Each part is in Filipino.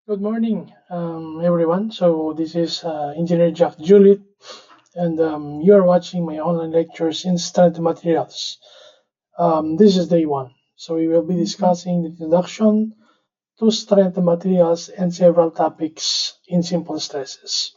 Good morning, everyone. So this is Engineer Jack Juliet, and you are watching my online lectures in Strength Materials. This is day one. So we will be discussing the introduction to strength materials and several topics in simple stresses.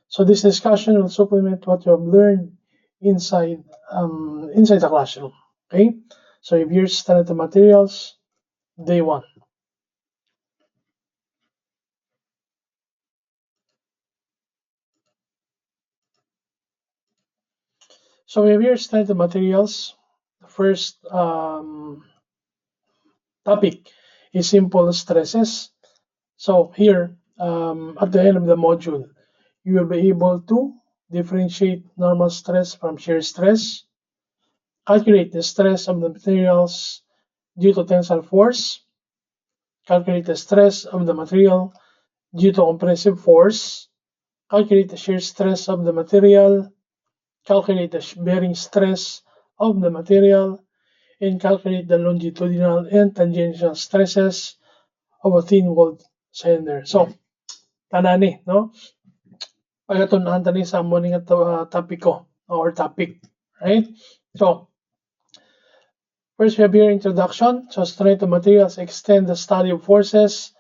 So this discussion will supplement what you have learned inside the classroom. Okay. So if you're strength materials, day one. So if you're strength materials, the first topic is simple stresses. So here, at the end of the module, you will be able to differentiate normal stress from shear stress, calculate the stress of the materials due to tensile force, calculate the stress of the material due to compressive force, calculate the shear stress of the material, calculate the bearing stress of the material, and calculate the longitudinal and tangential stresses of a thin-walled cylinder. So, tanani, no? Pagatunahan tani sa amo nga topic ko or topic, right? So, first we have here introduction. So, strength of materials extend the study of forces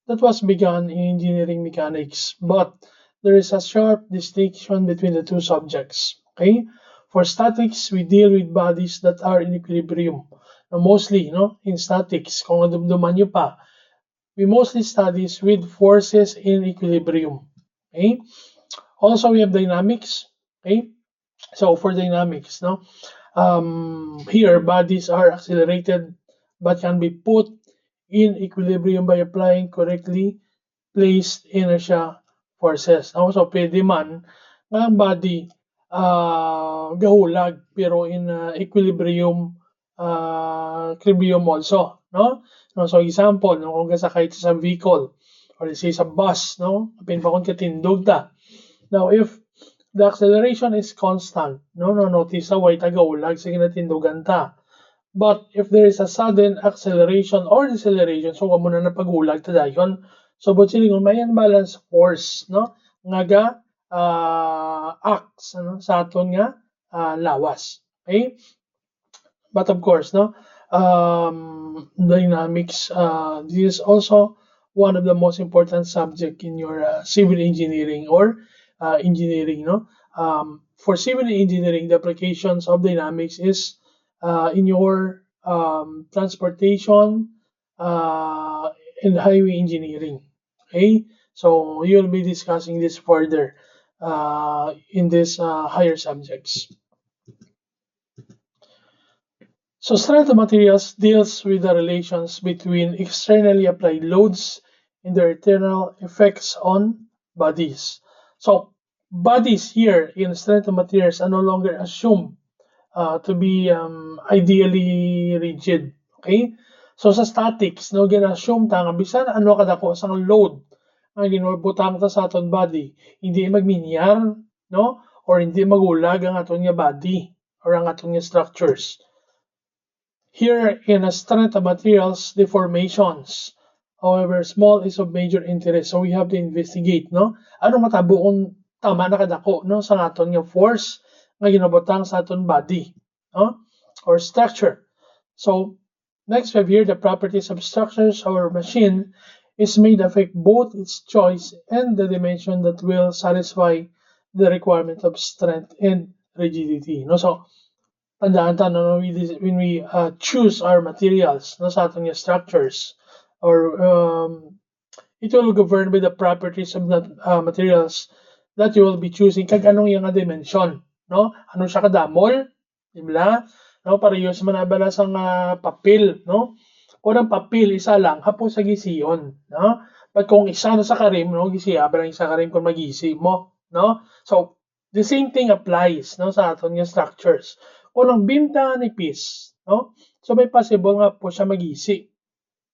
that was begun in engineering mechanics, but there is a sharp distinction between the two subjects. Okay, for statics, we deal with bodies that are in equilibrium. Now, mostly, in statics, kung nadumduman nyo pa, we mostly studies with forces in equilibrium. Okay. Also, we have dynamics. Okay. So for dynamics, here bodies are accelerated but can be put in equilibrium by applying correctly placed inertia forces. So pwede man nga ang body gahulag pero in equilibrium also, no? No, so example, no, kung kasakay sa vehicle or let's say sa bus, no? Apin pa kung katindog ta. Now if the acceleration is constant, no notice sa way tagaulag sa kinatindugan ta. But if there is a sudden acceleration or deceleration, so kamo na napagulag ta dayon. So but silingon may unbalance force, no? Nga ga acts sa aton nga lawas. Okay? But of course, dynamics. This is also one of the most important subject in your civil engineering or engineering. For civil engineering, the applications of dynamics is in your transportation and highway engineering. Okay, so you'll be discussing this further in these higher subjects. So strength of materials deals with the relations between externally applied loads and their internal effects on bodies. So bodies here in strength of materials are no longer assumed to be ideally rigid. Okay? So sa statics, no, gina-assume ta nga bisan ano kadako sang load ang ginubutang ta sa aton body, hindi magminyar, no? Or hindi magulag ang aton nga body or ang aton nga structures. Here in a strength of materials deformations. However, small is of major interest. So we have to investigate, no? Ano matabo kung tama na kadako, no, sa aton nga force nga ginabutang sa aton body, no? Or structure. So next we have here the properties of structures or machine is made affect both its choice and the dimension that will satisfy the requirement of strength and rigidity. No? So tandaan ta no, when we choose our materials no, sa ating structures or it will govern by the properties of the materials that you will be choosing kag anong yung dimension no ano siya kadamol di ba no parehas man abala sang papel no kung ang papel isa lang hapo sa gisiyon no but kung isa na sa karim no gisi abala isa karim kung magisi mo no so the same thing applies no sa aton nga structures kung ang binta nipis no so may possible nga po siya magisi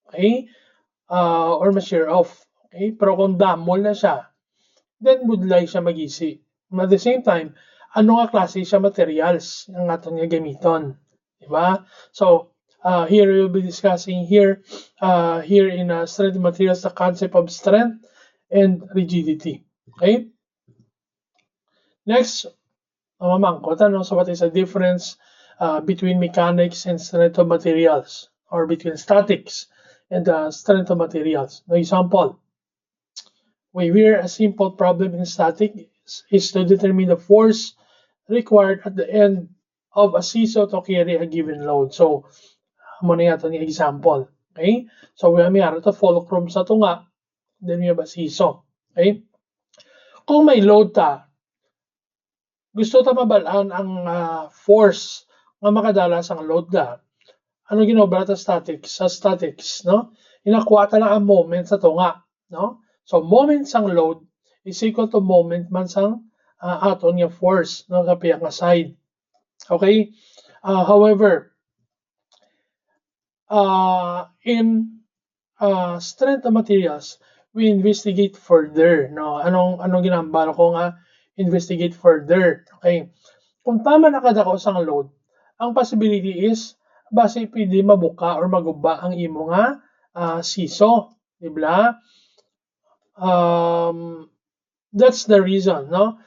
okay or ma-shear off okay pero kung damol na siya then budlay siya magisi at the same time ano nga klase siya materials ang aton nga gamiton di ba so Here we will be discussing here in strength materials the concept of strength and rigidity. Okay. Next, mamangkot, so what is the difference between mechanics and strength of materials, or between statics and strength of materials? No example, where a simple problem in statics is to determine the force required at the end of a seesaw to carry a given load. So, muna nga ito example. Okay? So, we have ito fulcrum sa ito nga. Then we have a seesaw. Okay? Kung may load ta, gusto ta mabalaan ang force nga makadala sa load da. Ano ginobra ta statics? Sa statics, no? Inakuha ta lang ang moment sa ito nga. No? So, moment sang load is equal to moment man sang aton nga force no, sa piyang side. Okay? However, in strength of materials, we investigate further. No? Anong ginambalo ko nga investigate further. Okay? Kung tama na kada ko sang load, ang possibility is base pwede mabuka or maguba ang imo nga siso, di ba? That's the reason, no?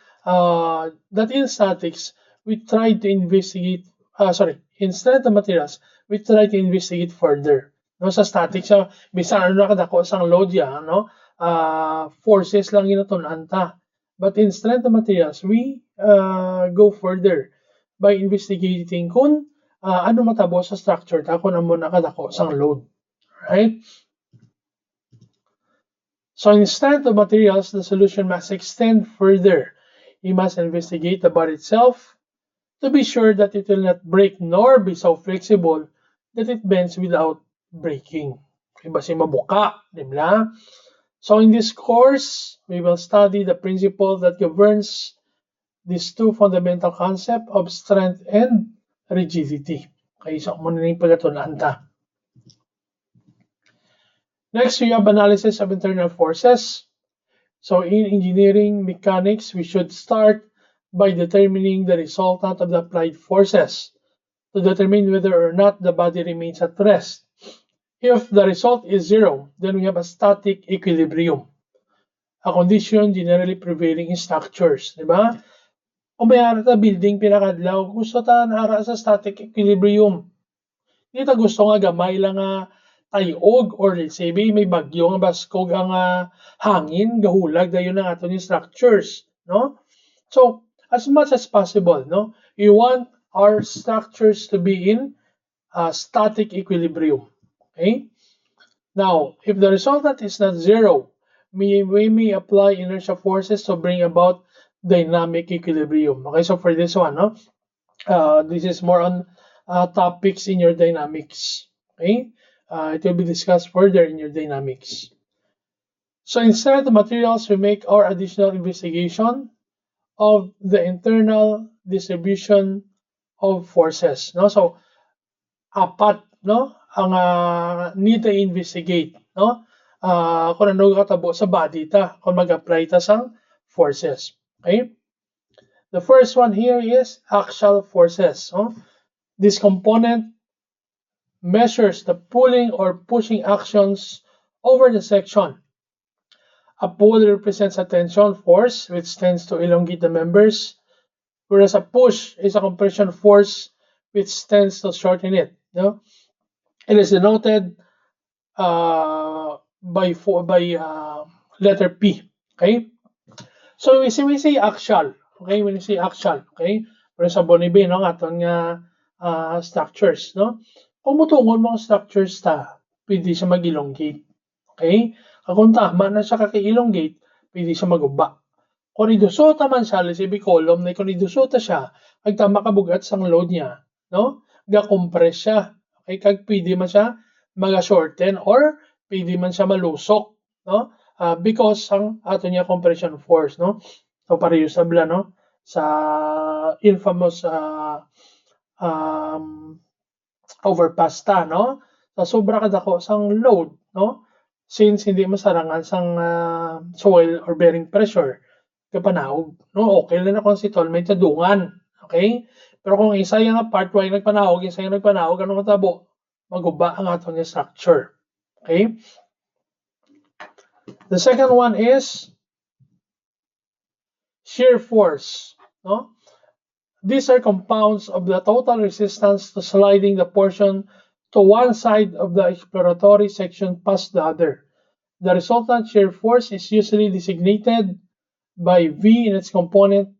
That in statics we try to investigate. In strength of materials we try to investigate further. No, sa statics, bisan ano nakadako sang load ya, no? Forces lang ginatun-an ta. But in strength of materials, we go further by investigating kung ano matabo sa structure ta kung amo nakadako sang load. Right? So in strength of materials, the solution must extend further. You must investigate the body itself to be sure that it will not break nor be so flexible that it bends without breaking. Iba si mabuka, di ba? So in this course, we will study the principle that governs these two fundamental concepts of strength and rigidity. Okay, so muna na yung pagkatunan ta. Next, we have analysis of internal forces. So in engineering mechanics, we should start by determining the resultant of the applied forces to determine whether or not the body remains at rest. If the result is zero, then we have a static equilibrium, a condition generally prevailing in structures, di ba? Kung may ara ta building pinakadlaw, gusto ta naara sa static equilibrium. Hindi ta gusto nga gamay lang nga tayog, or let's say may bagyo nga baskog ang hangin gahulag dayon ang aton yung structures, no? So as much as possible, no, you want our structures to be in static equilibrium. Okay, now if the resultant is not zero, we may apply inertial forces to bring about dynamic equilibrium. Okay, so for this one, no, this is more on topics in your dynamics. Okay, it will be discussed further in your dynamics. So instead of the materials, we make our additional investigation of the internal distribution of forces. No, so apat, no, ang need to investigate, no, kung ano katabo sa body ta kung mag-apply ta sang forces. Okay. The first one here is axial forces. No? This component measures the pulling or pushing actions over the section. A pull represents a tension force which tends to elongate the members, whereas a push is a compression force which tends to shorten it. No? It is denoted by letter P. Okay. So we say axial. Okay, when you say axial, okay? Pero sa Bonibe, no, aton nga structures, no? Kung mutungon mga structures ta, pwede siya mag-elongate. Okay? Kung tama na siya kaka-elongate, pwede siya mag-uba. Kung idusota man siya, let's say column, na kung idusota siya, kag tama kabugat sang load niya, no? Ga-compress siya. Okay, kag pwede man siya mag-shorten or pwede man siya malusok, no? Because ang ato niya compression force, no? So reusable, no, sa infamous overpass ta, no? Sa sobra kadako sang load, no? Since hindi masarangan sang soil or bearing pressure kapanahog, no? Okay lang na kung si tol may tadungan, okay? Pero kung isa yung part 1 nagpanahog, isa yung nagpanahog, ano matabo? maguba ang aton nga structure. Okay? The second one is shear force. No? These are compounds of the total resistance to sliding the portion to one side of the exploratory section past the other. The resultant shear force is usually designated by V in its component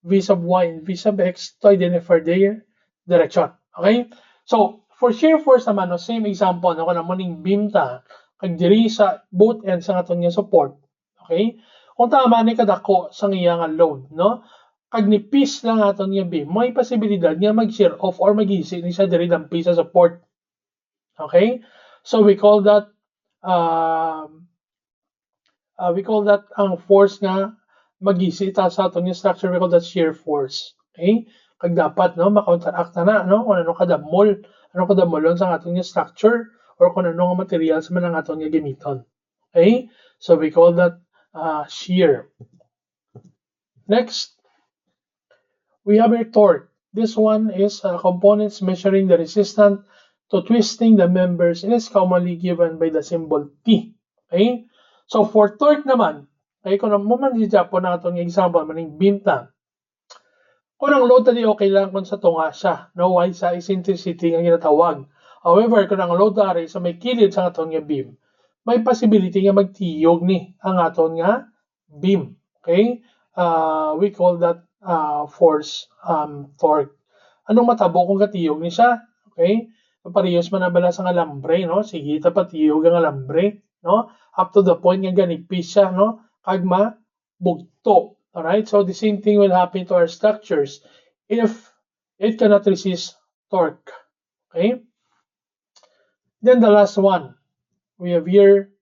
V sub y and V sub x to identify their direction. Okay? So, for shear force naman, no, same example, no, kung naman beam ta, kag diri sa both ends ang aton nga support. Okay? Kung tama ni kadako sa iya nga load, no? Kag nipis lang aton nga beam, may posibilidad nga mag-shear off or mag-isi ni sa diri dampi sa support. Okay? So we call that ang force nga mag-isi ta sa aton nga structure, we call that shear force. Okay? Kag dapat no ma-counteract na no kung ano kadamolon sa aton nga structure or kung ano nga materials man ang aton nga gamiton. Okay? So we call that shear. Next, we have a torque. This one is components measuring the resistance to twisting the members and is commonly given by the symbol T. Okay? So for torque naman, okay, kung mo man di Japon na itong example, maning beam ta. Kung ang load tadi okay lang kung sa tunga siya, no, why sa eccentricity ang ginatawag. However, kung ang load ari sa may kilid sa aton nga beam, may possibility nga magtiyog ni ang aton nga beam. Okay? We call that force torque. Anong matabo kung katiyog ni siya? Okay? Parehas man na bala sa alambre, no? Sige, tapatiyog ang alambre, no? Up to the point nga ganipis siya, no? Kag mabugto. Alright? So the same thing will happen to our structures if it cannot resist torque. Okay? Then the last one, we have here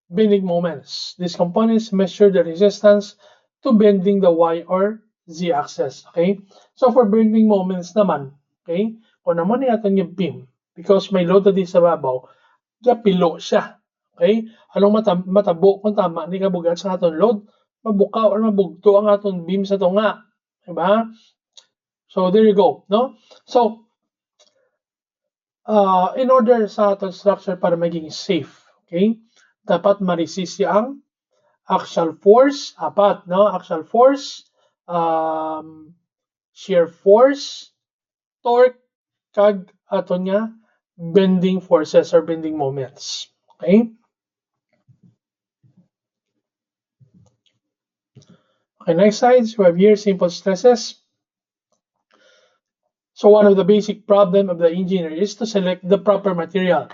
bending moments. These components measure the resistance to bending the y or z axis. Okay? So for bending moments naman, okay? Kung naman ni aton yung beam, because may load na di sa babaw, pilo siya. Okay? Anong matabo kung tama ni kabugat sa aton load, mabuka or mabugto ang aton beam sa tunga. Diba? So there you go, no? So in order sa aton structure para maging safe, okay? Dapat ma-resist ang axial force, apat, no? Axial force, shear force, torque, kag aton nga bending forces or bending moments. Okay? Okay, next slide. So we have here simple stresses. So one of the basic problem of the engineer is to select the proper material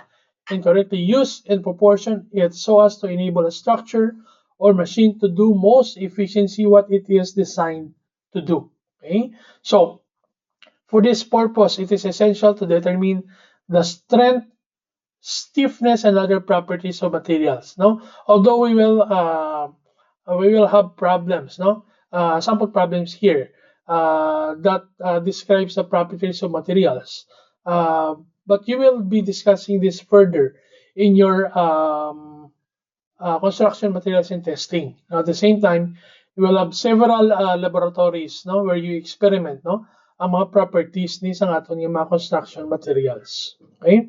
and correctly use and proportion it so as to enable a structure or machine to do most efficiency what it is designed to do. Okay? So for this purpose, it is essential to determine the strength, stiffness, and other properties of materials. No, although we will have problems. No, sample problems here that describes the properties of materials. But you will be discussing this further in your construction materials and testing. Now, at the same time, you will have several laboratories, no, where you experiment, no, ang mga properties ni sa aton yung mga construction materials. Okay?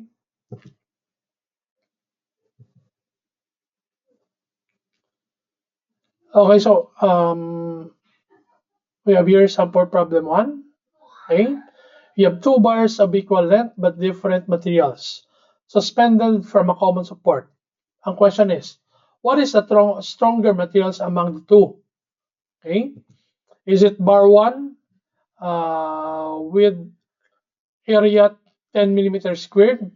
Okay, so we have here sample problem 1. Okay? We have two bars of equal length but different materials suspended from a common support. Ang question is, what is the stronger materials among the two? Okay? Is it bar 1 with area 10 millimeters squared,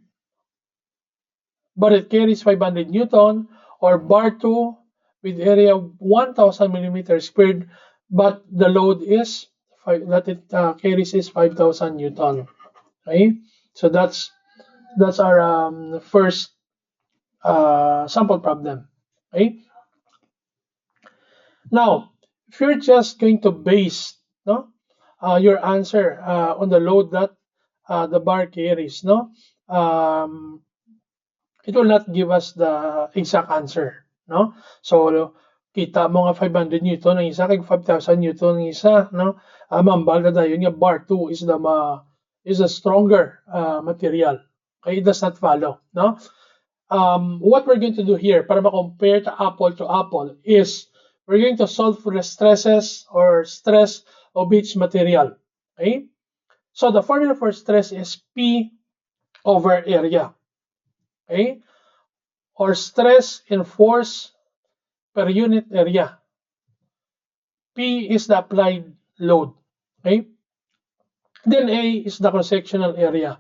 but it carries 500 Newton, or bar 2 with area 1000 millimeters squared, but the load is that it carries is 5000 Newton. Okay, so that's our first sample problem. Okay, now if you're just going to base your answer on the load that the bar carries, it will not give us the exact answer, no? So kita mo nga 500 Newton ang isa kay 5000 Newton ang isa, no? Mambal na dayon nga bar 2 is the stronger material. Okay, it does not follow. No? What we're going to do here para ma-compare to apple is we're going to solve for the stresses or stress of each material. Okay? So the formula for stress is P over area. Okay? Or stress in force per unit area. P is the applied load. Okay? Then A is the cross-sectional area.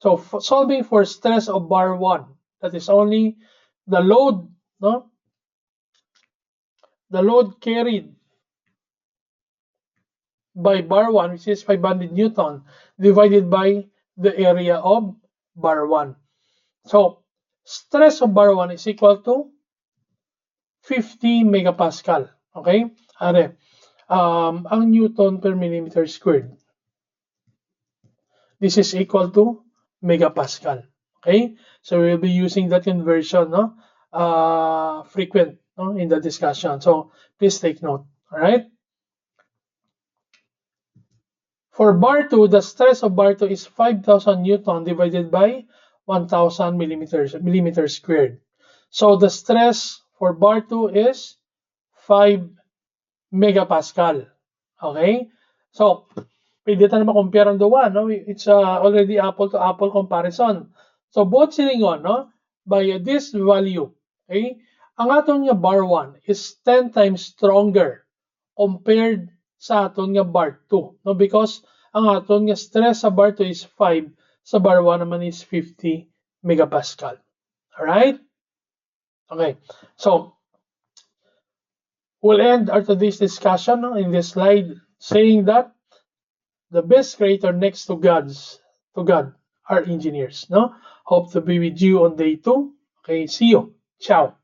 So solving for stress of bar 1, that is only the load, no? The load carried by bar 1, which is 500 Newton, divided by the area of bar 1. So stress of bar 1 is equal to 50 megapascal. Okay? Are, ang Newton per millimeter squared. This is equal to megapascal. Okay? So we'll be using that conversion, no? Frequent, no? In the discussion. So please take note. All right? For bar 2, the stress of bar 2 is 5,000 Newton divided by 1,000 millimeters squared. So the stress for bar 2 is 5 megapascal. Okay? So, pwede tayo ma-compare ang duwa, no? It's already apple-to-apple comparison. So, both silingon, no? By this value, okay? Ang aton nga bar 1 is 10 times stronger compared sa aton nga bar 2, no? Because ang aton nga stress sa bar 2 is 5, sa bar 1 naman is 50 megapascal. Alright? Okay. So, we'll end our today's discussion in this slide saying that the best creator next to God are engineers. No, hope to be with you on day 2. Okay, see you. Ciao.